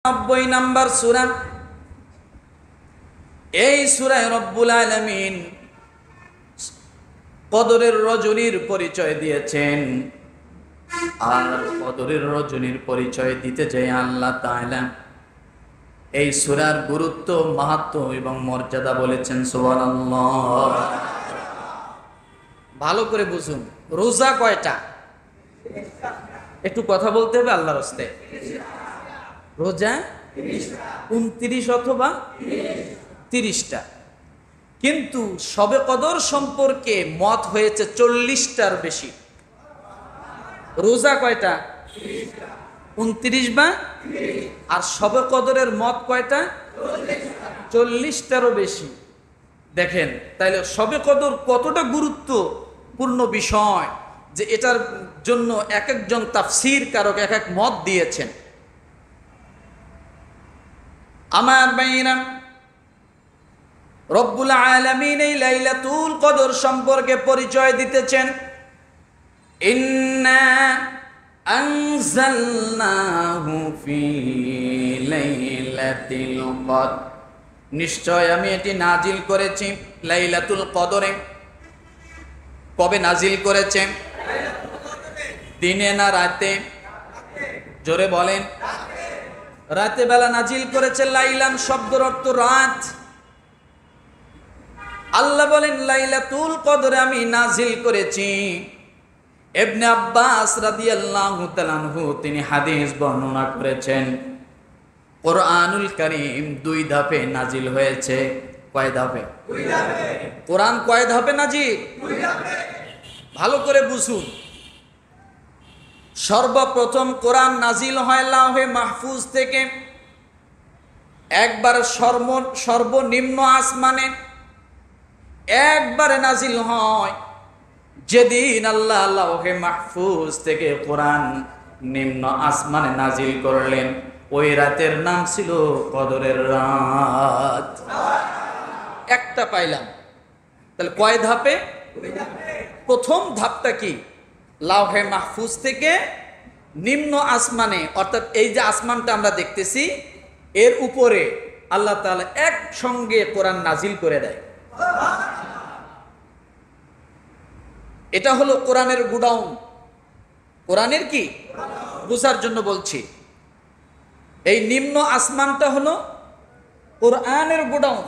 90 নম্বর সূরা। এই সূরায় রব্বুল আলামিন কদরের রজনীর পরিচয় দিয়েছেন। আর কদরের রজনীর পরিচয় দিতে চাই আল্লাহ তাআলা এই সূরার গুরুত্ব, মাহাত্ম্য এবং মর্যাদা বলেছেন সুবহানাল্লাহ। ভালো করে বুঝুন, রোজা কয়টা? একটু কথা বলতে হবে আল্লাহর রাস্তে। রোজা 29 অথবা 30টা, কিন্তু শবে কদর সম্পর্কে মত হয়েছে 40টার বেশি। রোজা কয়টা? 29 বা, আর শবে কদরের মত কয়টা? 40টারও বেশি। দেখেন তাইলে শবে কদর কতটা গুরুত্বপূর্ণ বিষয় যে এটার জন্য এক একজন তাফসীর কারক এক এক মত দিয়েছেন। আমার ভাইরা, রব্বুল আলামিন এই লাইলাতুল কদর সম্পর্কে পরিচয় দিতেছেন। ইন্না আনজালনাহু ফি লাইলাতিল কদর, নিশ্চয় আমি এটি নাজিল করেছি লাইলাতুল কদরে। কবে নাজিল করেছে? দিনে না রাতে? জোরে বলেন। রাতে বেলা নাজিল করেছে। লাইলান শব্দের অর্থ রাত। আল্লাহ বলেন লাইলাতুল কদরে আমি নাজিল করেছি। ইবনে আব্বাস রাদিয়াল্লাহু তাআলা আনহু তিনি হাদিস বর্ণনা করেছেন, কোরআনুল কারীম 2 ধাপে নাজিল হয়েছে। কয় ধাপে? 2 ধাপে। কোরআন কয় ধাপে নাজিল? 2 ধাপে। ভালো করে বুঝুন। সর্বপ্রথম কোরআন নাজিল হয় লাউহে মাহফুজ থেকে। একবার সর্বনিম্ন আসমানে একবারে নাজিল হয়। যেদিন আল্লাহ লাউহে মাহফুজ থেকে কোরআন নিম্ন আসমানে নাজিল করলেন, ওই রাতের নাম ছিল কদরের রাত। একটা পাইলাম। তাহলে কয় ধাপে? প্রথম ধাপটা কি? লাউহে মাহফুজ থেকে নিম্ন আসমানে, অর্থাৎ এই যে আসমানটা আমরা দেখতেছি এর উপরে আল্লাহ তাআলা একসঙ্গে কোরআন নাজিল করে দেয়। এটা হলো কোরআনের গুডাউন। কোরআনের কি বুঝার জন্য বলছি, এই নিম্ন আসমানটা হলো কোরআনের গুডাউন।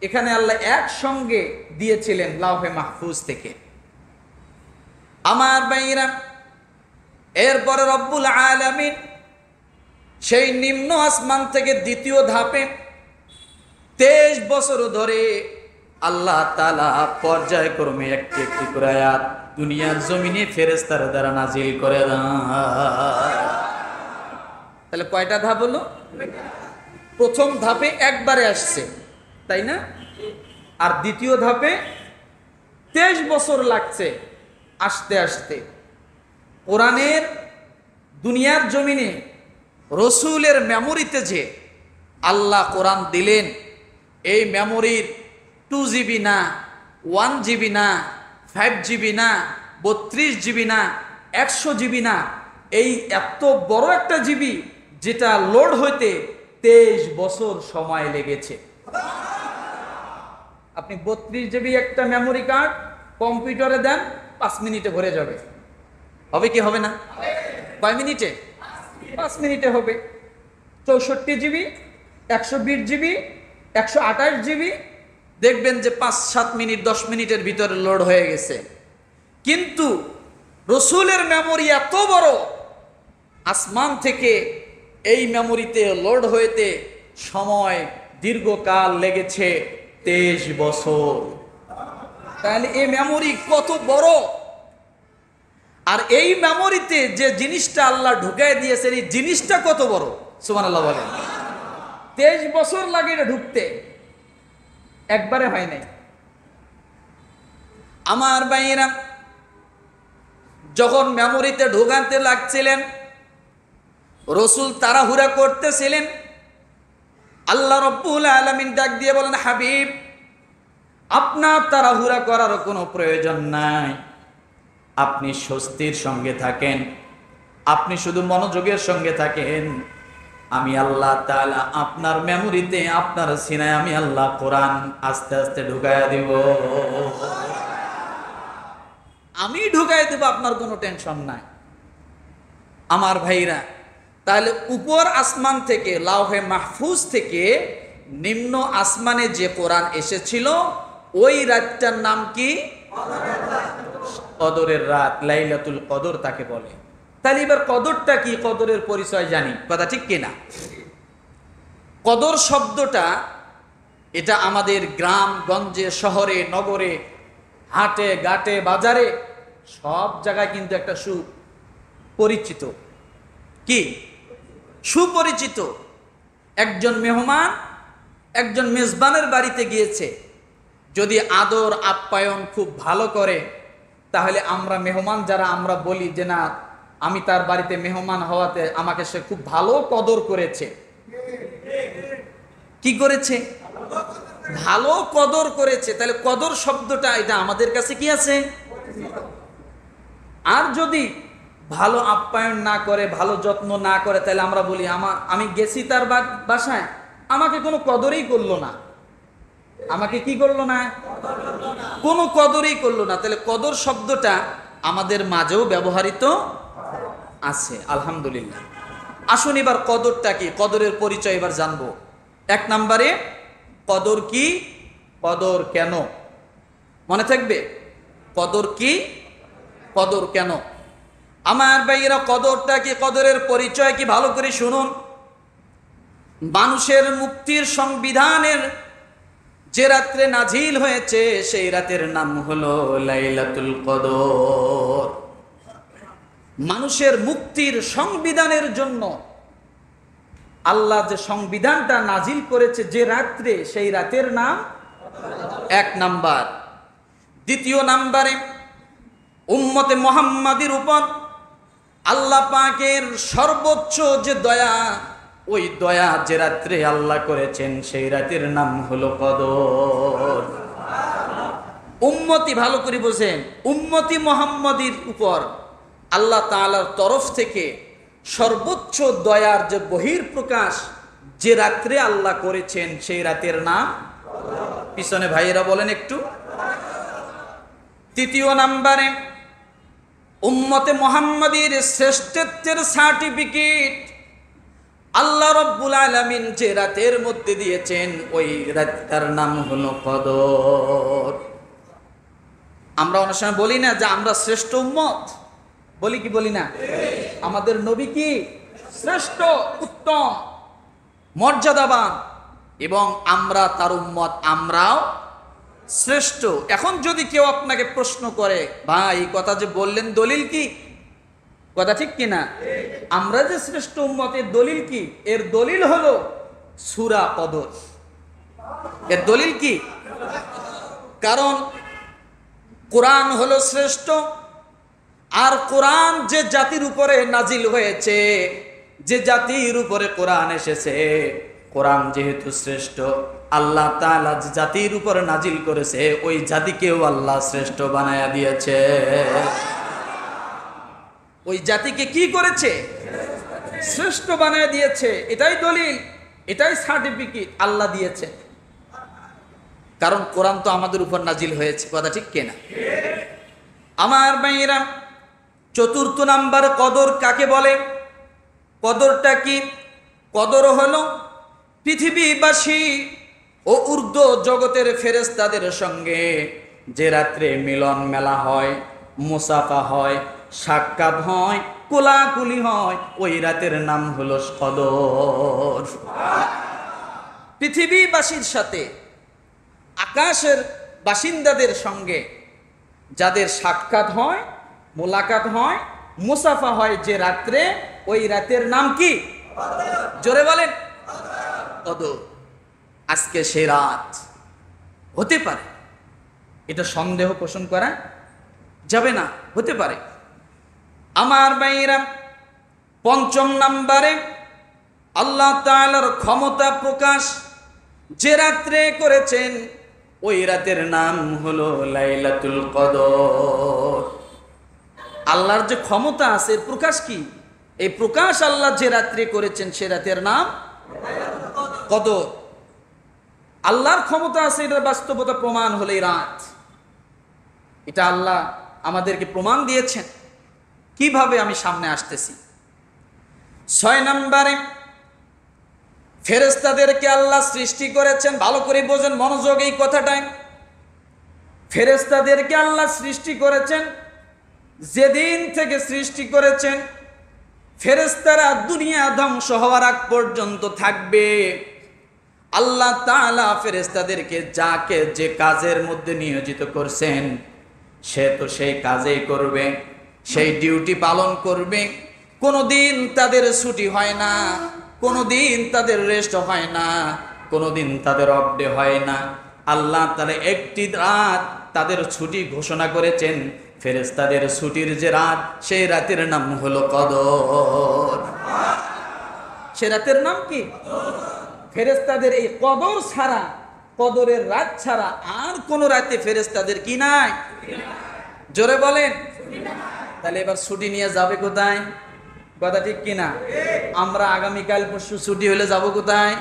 এখানে আল্লাহ একসঙ্গে দিয়েছিলেন লাউহে মাহফুজ থেকে। আমার ভাইরা, এরপরে রব্বুল আলামিন সেই নিম্ন আসমান থেকে দ্বিতীয় ধাপে 23 বছর ধরে আল্লাহ তাআলা পর্যায়ক্রমে একটি একটি করে আয়াত দুনিয়ার জমিনে ফেরেশতাদের দ্বারা নাজিল করে দেন। তাহলে কয়টা ধাপ হলো? প্রথম ধাপে একবারে আসছে, তাই না? আর দ্বিতীয় ধাপে 23 বছর লাগছে আসতে আসতে। কোরআনের দুনিয়ার জমিনে রসুলের মেমোরিতে যে আল্লাহ কোরআন দিলেন, এই মেমোরির 2 GB না, 1 GB না, 5 GB না, 32 GB না, 100 GB না, এই এত বড় একটা জিবি যেটা লোড হইতে 23 বছর সময় লেগেছে। আপনি 32 GB একটা মেমোরি কার্ড কম্পিউটারে দেন, 5 মিনিটে ভরে যাবে। হবে কি হবে না? কয় মিনিটে? 5 মিনিটে হবে। 64 GB, 120 GB, 128 GB দেখবেন যে 5-7 মিনিট 10 মিনিটের ভিতরে লোড হয়ে গেছে। কিন্তু রসুলের মেমোরি এত বড়, আসমান থেকে এই মেমোরিতে লোড হইতে সময় দীর্ঘকাল লেগেছে 23 বছর। তাহলে এই মেমোরি কত বড়! আর এই মেমোরিতে যে জিনিসটা আল্লাহ ঢুকাই দিয়েছেন এই জিনিসটা কত বড়! সুবহানাল্লাহ বলেন। 23 বছর লাগে এটা ঢুকতে, একবারে হয় নাই। আমার ভাইরা, যখন মেমোরিতে ঢোকাতে লাগছিলেন, রসুল তাড়াহুড়া করতেছিলেন। আল্লাহ রব্বুল আলামিন ডাক দিয়ে বলেন, হাবিব আপনার তাড়াহুড়া করার কোনো প্রয়োজন নাই। আপনি স্বস্তির সঙ্গে থাকেন, আপনি শুধু মনোযোগের সঙ্গে থাকেন। আমি আল্লাহ তাআলা আপনার মেমোরিতে, আপনার সিনায় আমি আল্লাহ কোরআন আস্তে আস্তে ঢুকায়া দিব। আমি ঢুকাই দেব, আপনার কোনো টেনশন নাই। আমার ভাইরা, তাহলে উপর আসমান থেকে, লাওহে মাহফুজ থেকে নিম্ন আসমানে যে কোরআন এসেছিল, ওই রাতটার নাম কি? কদরের রাত, লাইলাতুল কদর তাকে বলে। তাহলে এবার কদরটা কি, কদরের পরিচয় জানি, কথা ঠিক কিনা? কদর শব্দটা এটা আমাদের গ্রাম গঞ্জে, শহরে, নগরে, হাটে ঘাটে, বাজারে সব জায়গায় কিন্তু একটা সুপরিচিত, কি সুপরিচিত। একজন মেহমান একজন মেজবানের বাড়িতে গিয়েছে, যদি আদর আপ্যায়ন খুব ভালো করে, তাহলে আমরা মেহমান যারা আমরা বলি যে না, আমি তার বাড়িতে মেহমান হওয়াতে আমাকে সে খুব ভালো কদর করেছে। কি করেছে? ভালো কদর করেছে। তাহলে কদর শব্দটা এটা আমাদের কাছে কি আছে? আর যদি ভালো আপ্যায়ন না করে, ভালো যত্ন না করে, তাহলে আমরা বলি আমি গেছি তার বাসায়, আমাকে কোনো কদরই করলো না। আমাকে কি করলো না? কোনো কদরই করলো না। তাহলে কদর শব্দটা আমাদের মাঝেও ব্যবহৃত আছে, আলহামদুলিল্লাহ। আসুন এবার কদরটা কি, কদরের পরিচয় এবার জানবো। এক নম্বরে কদর কি, কদর কেন? মনে থাকবে, কদর কি, কদর কেন? আমার ভাইয়েরা, কদরটা কি, কদরের পরিচয় কি, ভালো করে শুনুন। মানুষের মুক্তির সংবিধানের যে রাত্রে নাজিল হয়েছে, সেই রাতের নাম হলো লাইলাতুল কদর। মানুষের মুক্তির সংবিধানের জন্য আল্লাহ যে সংবিধানটা নাজিল করেছে যে রাত্রে, সেই রাতের নাম এক নাম্বার। দ্বিতীয় নাম্বারে উম্মতে মুহাম্মাদির উপর আল্লাহ পাকের সর্বোচ্চ যে দয়া, ওই দয়া যে রাত্রে আল্লাহ করেছেন, সেই রাতের নাম হলো কদর। উম্মতি, ভালো করে বোঝেন, উম্মতি মুহাম্মাদির উপর আল্লাহ তাআলার তরফ থেকে সর্বোচ্চ দয়ার যে বহিঃপ্রকাশ যে রাত্রে আল্লাহ করেছেন, সেই রাতের নাম, পিছনে ভাইয়েরা বলেন একটু। তৃতীয় নাম্বারে উম্মতে মুহাম্মাদির শ্রেষ্ঠত্বের সার্টিফিকেট আল্লাহ রাব্বুল আলামিন যে রাতের মধ্যে দিয়েছেন, ওই রাতটার নাম হলো কদর। আমরা অনেক সময় বলি না যে আমরা শ্রেষ্ঠ উম্মত, বলি কি বলি না? আমাদের নবী কি শ্রেষ্ঠ, উত্তম, মর্যাদাবান, এবং আমরা তার উম্মত, আমরাও শ্রেষ্ঠ। এখন যদি কেউ আপনাকে প্রশ্ন করে, ভাই এই কথা যে বললেন দলিল কি, কথা ঠিক কিনা? আমরা যে শ্রেষ্ঠ উম্মতের দলিল কি? এর দলিল হলো সূরা কদর। এর দলিল কি? কারণ কোরআন হলো শ্রেষ্ঠ, আর কোরআন যে জাতির উপরে নাজিল হয়েছে, যে জাতির উপরে কোরআন এসেছে, কোরআন যেহেতু শ্রেষ্ঠ, আল্লাহ তাআলা যে জাতির উপরে নাজিল করেছে, ওই জাতিকেও আল্লাহ শ্রেষ্ঠ বানায়া দিয়েছে। ওই জাতিকে কি করেছে? শ্রেষ্ঠ বানায়া দিয়েছে। এটাই দলিল, এটাই সার্টিফিকেট আল্লাহ দিয়েছে। কারণ কোরআন তো আমাদের উপর নাজিল হয়েছে, কথা ঠিক কিনা? আমার ভাইয়েরা, চতুর্থ নাম্বার কদর কাকে বলে? কদরটা কি? কদর হলো পৃথিবীবাসী ও ঊর্ধ্ব জগতের ফেরেশতাদের সঙ্গে যে রাত্রে মিলন মেলা হয়, মুসাফা হয়, সাক্ষাৎ হয়, কোলাকুলি হয়, ওই রাতের নাম হলো কদর। পৃথিবীবাসীর সাথে আকাশের বাসিন্দাদের সঙ্গে যাদের সাক্ষাৎ হয়, মোলাকাত হয়, মুসাফা হয় যে রাত্রে, ওই রাতের নাম কি? জোরে বলেন, কদর। আজকে সে রাত হতে পারে, এটা সন্দেহ পোষণ করা যাবে না, হতে পারে। আমার ভাইরা, পঞ্চম নাম্বারে আল্লাহ তাআলার ক্ষমতা প্রকাশ যে রাত্রে করেছেন, ওই রাতের নাম হলো লাইলাতুল কদর। আল্লাহর যে ক্ষমতা আছে, এর প্রকাশ কি? এই প্রকাশ আল্লাহ যে রাত্রি করেছেন সে রাতের নাম কদর। আল্লাহর ক্ষমতা আছে, এটার বাস্তবতা প্রমাণ হলো এই রাত। এটা আল্লাহ আমাদেরকে প্রমাণ দিয়েছেন। কিভাবে? আমি সামনে আসতেছি। 6 নম্বরে ফেরেশতাদেরকে আল্লাহ সৃষ্টি করেছেন। ভালো করে বোঝেন, মনোযোগ এই কথাটাই। ফেরেশতাদেরকে আল্লাহ সৃষ্টি করেছেন, যেদিন থেকে সৃষ্টি করেছেন ফেরেশতারা দুনিয়া ধ্বংস হওয়ার আগ পর্যন্ত থাকবে। আল্লাহ তাআলা ফেরেশতাদেরকে যাকে যে কাজের মধ্যে নিয়োজিত করছেন সে তো সেই কাজেই করবে, সেই ডিউটি পালন করবে। কোনোদিন তাদের ছুটি হয় না, কোনোদিন তাদের রেস্ট হয় না, কোনোদিন তাদের অফ ডে হয় না। আল্লাহ তাআলা একটি রাত তাদের ছুটি ঘোষণা করেছেন। ফেরেশতাদের ছুটির যে রাত, সেই রাতের নাম হলো কদর। সে রাতের নাম কি? ফেরেশতাদের এই কদর ছাড়া, কদরের রাত ছাড়া আর কোন রাতে ফেরেশতাদের কি নাই? জোরে বলেন। তাহলে এবার ছুটি নিয়ে যাবে কোথায়? কথা ঠিক কিনা? আমরা আগামীকাল পরশু ছুটি হলে যাব কোথায়?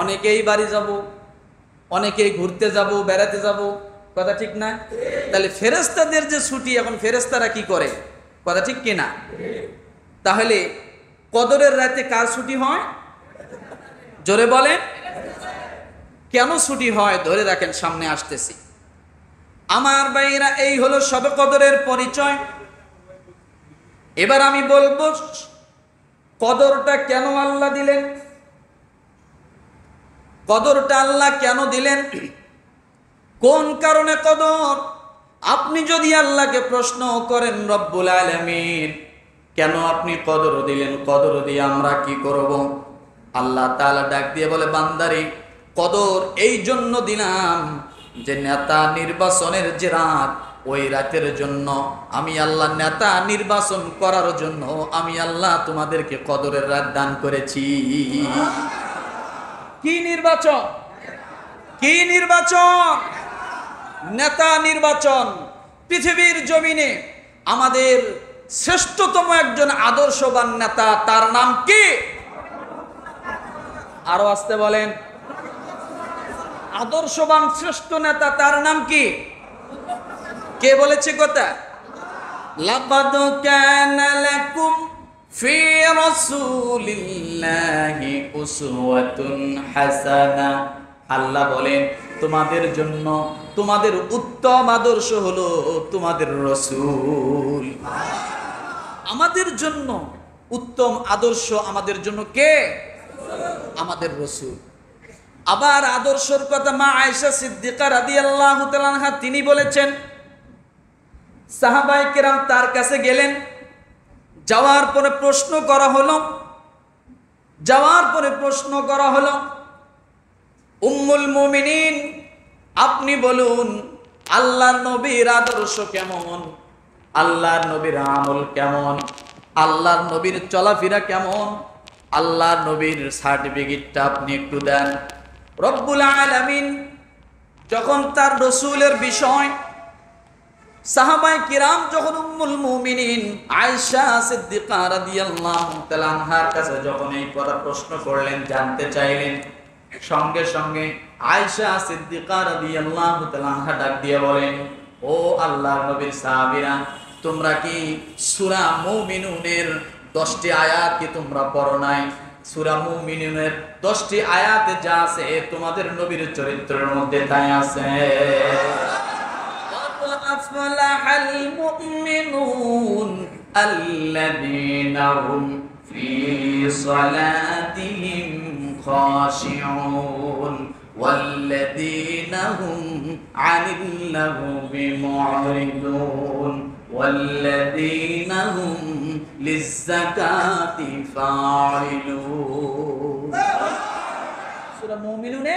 অনেকেই বাড়ি যাব, অনেকেই ঘুরতে যাব, বেড়াতে যাব। কথা ঠিক না? তাহলে ফেরেশতাদের যে ছুটি, এখন ফেরেশতারা কি করে? কথা ঠিক কিনা? তাহলে কদরের রাতে কার ছুটি হয়? জোরে বলেন। কেন ছুটি হয়? ধরে রাখেন, সামনে আসতেছি। আমার ভাইরা, এই হলো শবে কদরের পরিচয়। এবার আমি বলবো কদরটা কেন আল্লাহ দিলেন, কদরটা আল্লাহ কেন দিলেন, কোন কারণে কদর। আপনি যদি আল্লাহকে প্রশ্ন করেন, রব্বুল আলামিন কেন আপনি কদর দিলেন, কদর দিয়ে আমরা কি করব? আল্লাহ তাআলা ডাক দিয়ে বলে, বান্দারে কদর এই জন্য দিলাম যে নেতা নির্বাচনের যে রাত, ওই রাতের জন্য আমি আল্লাহ নেতা নির্বাচন করার জন্য আমি আল্লাহ তোমাদেরকে কদরের রাত দান করেছি। কি নির্বাচন? কি নির্বাচন? নেতা নির্বাচন। পৃথিবীর জমিনে আমাদের শ্রেষ্ঠতম একজন আদর্শবান নেতা, তার নাম কি? আরো আসতে বলেন। আদর্শবান শ্রেষ্ঠ নেতা, তার নাম কি? কে বলেছে কথা? লাকাদ কানা লাকুম ফি রাসূলিল্লাহি উসওয়াতুন হাসানা। আল্লাহ বলেন, তোমাদের জন্য তোমাদের উত্তম আদর্শ হলো তোমাদের রাসূল। আমাদের জন্য উত্তম আদর্শ আমাদের জন্য কে? আমাদের রাসূল। আবার আদর্শের কথা মা আয়েশা সিদ্দিকা রাদিয়াল্লাহু তাআলা আনহা তিনি বলেছেন, সাহাবায়ে কেরাম তার কাছে গেলেন, যাওয়ার পরে প্রশ্ন করা হলো, উম্মুল মুমিনিন আপনি বলুন আল্লাহর নবীর আদর্শ কেমন, আল্লাহর নবীর আমল কেমন, আল্লাহর নবীর চলাফেরা কেমন, আল্লাহর নবীর সার্টিফিকেটটা আপনি একটু দেন। রব্বুল আলামিন যখন তার রাসূলের বিষয় সাহাবায়ে কিরাম যখন উম্মুল মুমিনিন আয়েশা সিদ্দিকা রাদিয়াল্লাহু তাআলা আনহার কাছে যখন এই কথা প্রশ্ন করলেন, জানতে চাইলেন, সঙ্গে সঙ্গে আয়েশা সিদ্দিকা রাদিয়াল্লাহু তাআলা আনহা ডাক দিয়ে বলেন, ও আল্লাহর নবীর সাহাবীরা, তোমরা কি সূরা মুমিনুনের 10টি আয়াত কি তোমরা পড়ো নাই? সূরা মুমিনুনের 10টি আয়াতে যা আছে তোমাদের নবীর চরিত্রের মধ্যে তাই আছে। আফলাহাল মুমিনুন আল্লাযীনা হুম ফি সালাতিহিম খাশিউন ওয়াল্লাযীনা হুম আনিল লাগবি মু'রিদুন ওয়াল্লাযীনা হুম লিয-যাকাতি ফাইলুন। সূরা মুমিনুনে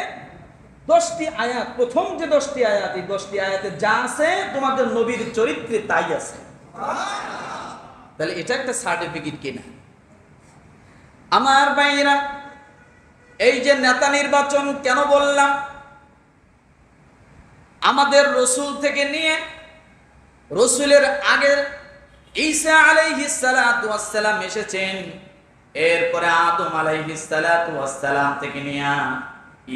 10টি আয়াত, প্রথম যে 10টি আয়াত, এই 10টি আয়াতে যা আছে তোমাদের নবীর চরিত্রে তাই আছে। তাহলে এটা একটা সার্টিফিকেট কিনা? আমার ভাইরা, এই যে নেতা নির্বাচন কেন বললাম, আমাদের রসুল থেকে নিয়ে রসুলের আগের ঈসা আলাইহিস সালাতু ওয়াস সালাম এসেছেন, এরপরে আদম আলাইহিস সালাতু ওয়াস সালাম থেকে নিয়ে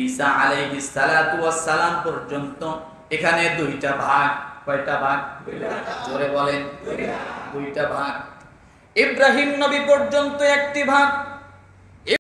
ঈসা আলাইহিস সালাতু ওয়াস সালাম পর্যন্ত এখানে দুইটা ভাগ। কয়টা ভাগ? জোরে বলেন। দুইটা ভাগ। ইব্রাহিম নবী পর্যন্ত একটি ভাগ,